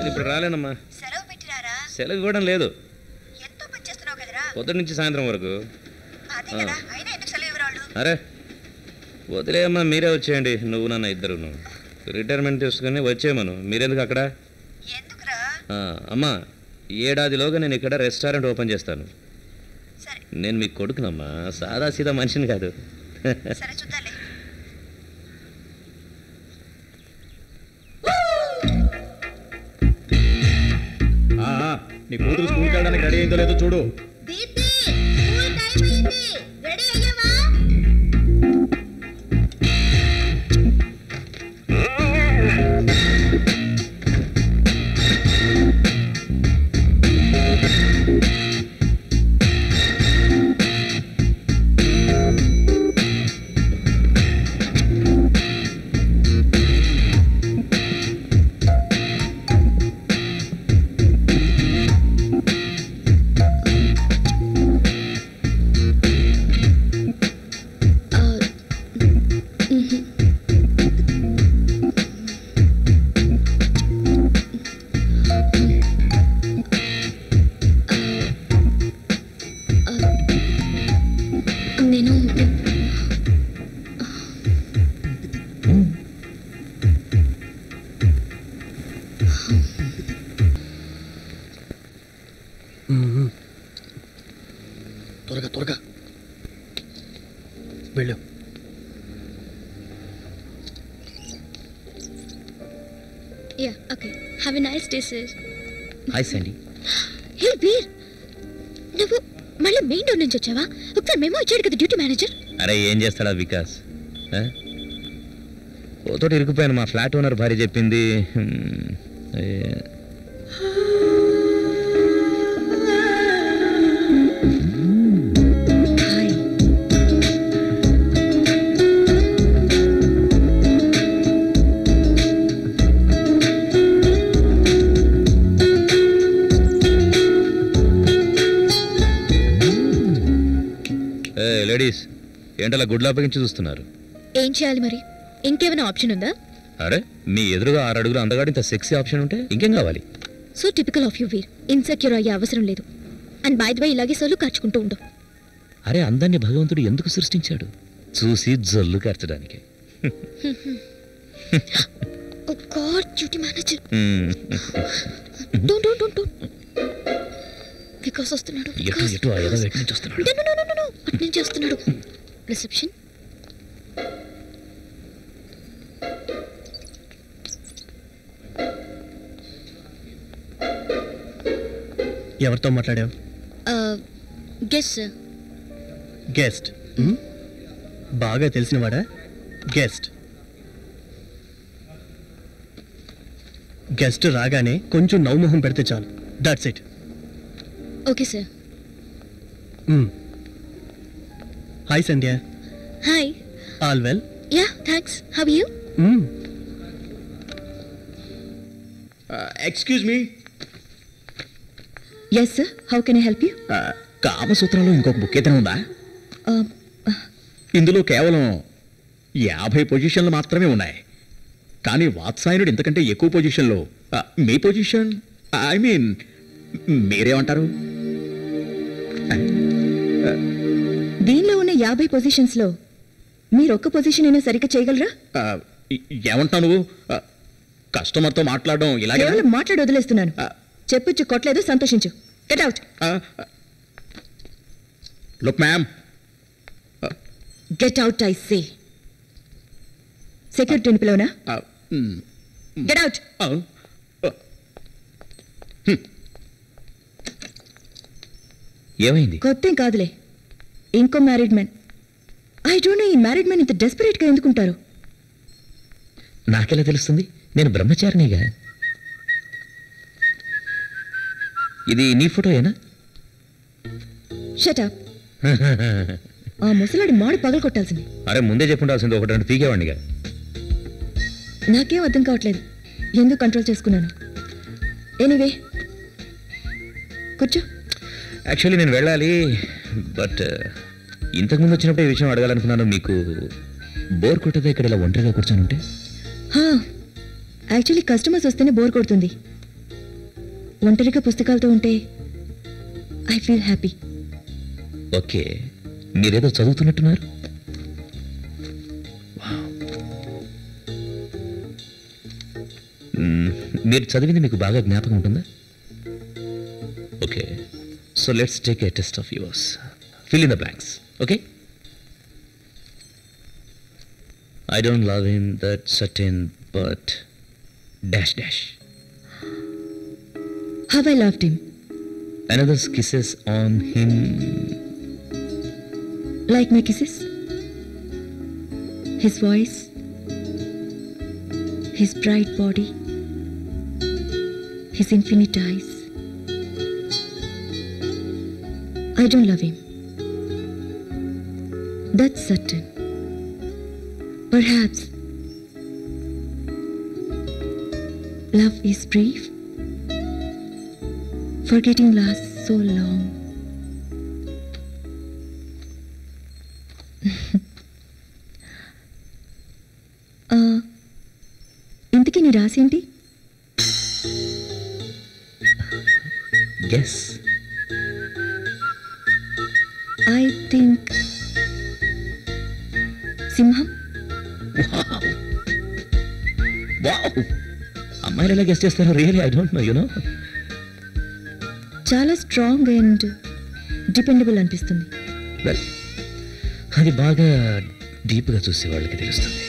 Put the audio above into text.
నేను ఇప్పుడు రాలేనమ్మా. సెలవు పెట్టిరారా? సెలవు ఇవ్వడం లేదు. ఎంతో పని చేస్తున్నావు కదరా? పొద్దున్న నుంచి సాయంత్రం వరకు. అదే కదా, అయినా ఎందుకు సెలవు ఇవ్వరాళ్ళు? అరే వదిలేమ్మా, మీరే వచ్చేయండి. నువ్వు నాన్న ఇద్దరు రిటైర్మెంట్ తీసుకుని వచ్చేయమను. మీరెందుకు అక్కడ? ఎందుకురా? అమ్మా, ఏడాదిలోగా నేను ఇక్కడ రెస్టారెంట్ ఓపెన్ చేస్తాను. సరే. నేను మీ కొడుకునమ్మా, సాదా సీదా మనిషిని కాదు. సరే చూద్దాలే. నీ కూతురు స్కూల్కి వెళ్ళడానికి రెడీ అయిందో లేదో చూడు. దీప్తి, స్కూల్ టైం అయింది. రెడీ అయ్యావా? త్వరగా త్వరగా వెళ్ళు. Yeah, okay. Have a nice day, sir. Hi Sandy. Hey, Veer, నువ్వు మళ్ళీ మెయిన్ డోర్ నుంచి వచ్చావా? ఒకసారి మేము వచ్చాడు కదా డ్యూటీ మేనేజర్. అరే ఏం చేస్తాడా వికాస్? ఓతోటి ఇరుకుపోయాను. మా ఫ్లాట్ ఓనర్ భార్య చెప్పింది. లేడీస్ ఏంటలా గుడ్లు అప్పగించి చూస్తున్నారు? ఏం చేయాలి మరి? ఇంకేమైనా ఆప్షన్ ఉందా? అరే మీ ఎదురుగా 6 అడుగులు అందగాడు ఇంత సెక్సీ ఆప్షన్ ఉంటే ఇంకేం కావాలి? So typical of you weird. Insecure అయ్యే అవసరం లేదు. అండ్ బై ద వే ఇలాగే సోలు ఖర్చుకుంటూ ఉండు. అరే అందాన్ని భగవంతుడు ఎందుకు సృష్టించాడు? చూసి జల్లు కార్చడానికి. Oh God, duty manager. Don't. Vikas వస్తున్నాడు. ఎటు ఆ ఏదో వెయిట్ నుంచి వస్తున్నాడు. No. అటు నుంచి వస్తున్నాడు. రిసెప్షన్. ఎవరితో మాట్లాడావు? Guest sir. గెస్ట్ బాగా తెలిసినవాడా? గెస్ట్ గెస్ట్ రాగానే కొంచెం నవ్వుమొహం పెడితే చాలు. That's it. Okay sir. Hi Sandhya. Hi. All well? Ya thanks. How are you? Excuse me. Yes sir, how can I help you? కామసూత్రంలో ఇంకొక బుక్ ఏదైనా ఉందా? ఇందులో కేవలం 50 పొజిషన్లు మాత్రమే ఉన్నాయి. కానీ వాత్సాయనుడు ఇంతకంటే ఎక్కువ పొజిషన్లో. మీ పొజిషన్ ఐ మీన్ మీరేమంటారు? దీనిలో ఉన్న 50 పొజిషన్స్ లో మీరు ఒక్క పొజిషన్ అయినా సరిగ్గా చేయగలరా? ఏమంటావు నువ్వు? కస్టమర్తో మాట్లాడడం ఇలాగే? కేవలం మాట్లాడి వదిలేస్తున్నాను. చెప్పొచ్చు కొట్టలేదు, సంతోషించు. Get out. Look ma'am. Get out I say. సెక్యూరిటీని పిలవనా? గెట్ అవుట్. ఏమైంది? కొత్తేం కాదులే, ఇంకో married man. I don't know ఈ మ్యారీడ్ మ్యాన్ ఇంత డెస్పరేట్ గా ఎందుకుంటారు. నాకెలా తెలుస్తుంది? నేను బ్రహ్మచారినిగా. ఇది నీ ఫోటోయేనా? Shut up. ఆ ముసలాడి మాడు పగలు కొట్టాల్సింది. అరే ముందే చెప్పుండాల్సింది, 1-2 పీకేవాడినిగా. నాకేం అర్థం కావట్లేదు, ఎందుకు కంట్రోల్ చేసుకున్నాను. ఎనీవే కూర్చో. యాక్చువల్లీ నేను వెళ్ళాలి, బట్ ఇంతకుముందు వచ్చినప్పుడు ఈ విషయం అడగాలనుకున్నాను. మీకు బోర్ కొట్టదా ఇక్కడ ఇలా ఒంటరిగా కూర్చొని ఉంటే? యాక్చువల్లీ కస్టమర్స్ వస్తేనే బోర్ కొడుతుంది. ఒంటరిగా పుస్తకాలతో ఉంటే ఐ ఫీల్ హ్యాపీ. ఓకే, మీరేదో చదువుతున్నట్టున్నారు. మీరు చదివింది మీకు బాగా జ్ఞాపకం ఉంటుందా? Okay, so let's take a test of yours. Fill in the blanks. Okay. I don't love him, that's certain, but dash dash. How I loved him. Another's kisses on him. Like my kisses. His voice. His bright body. His infinite eyes. I don't love him. That's certain. Perhaps love is brief, forgetting lasts so long. ఇంతకీ నీ రాసేంటి? Guess. I think సింహం. Wow, అమ్మాయిలు ఎలా guest చేస్తారో really I don't no, you know. చాలా strong and dependable అనిపిస్తుంది. Well, అది బాగా డీప్గా చూసే వాళ్ళకి తెలుస్తుంది.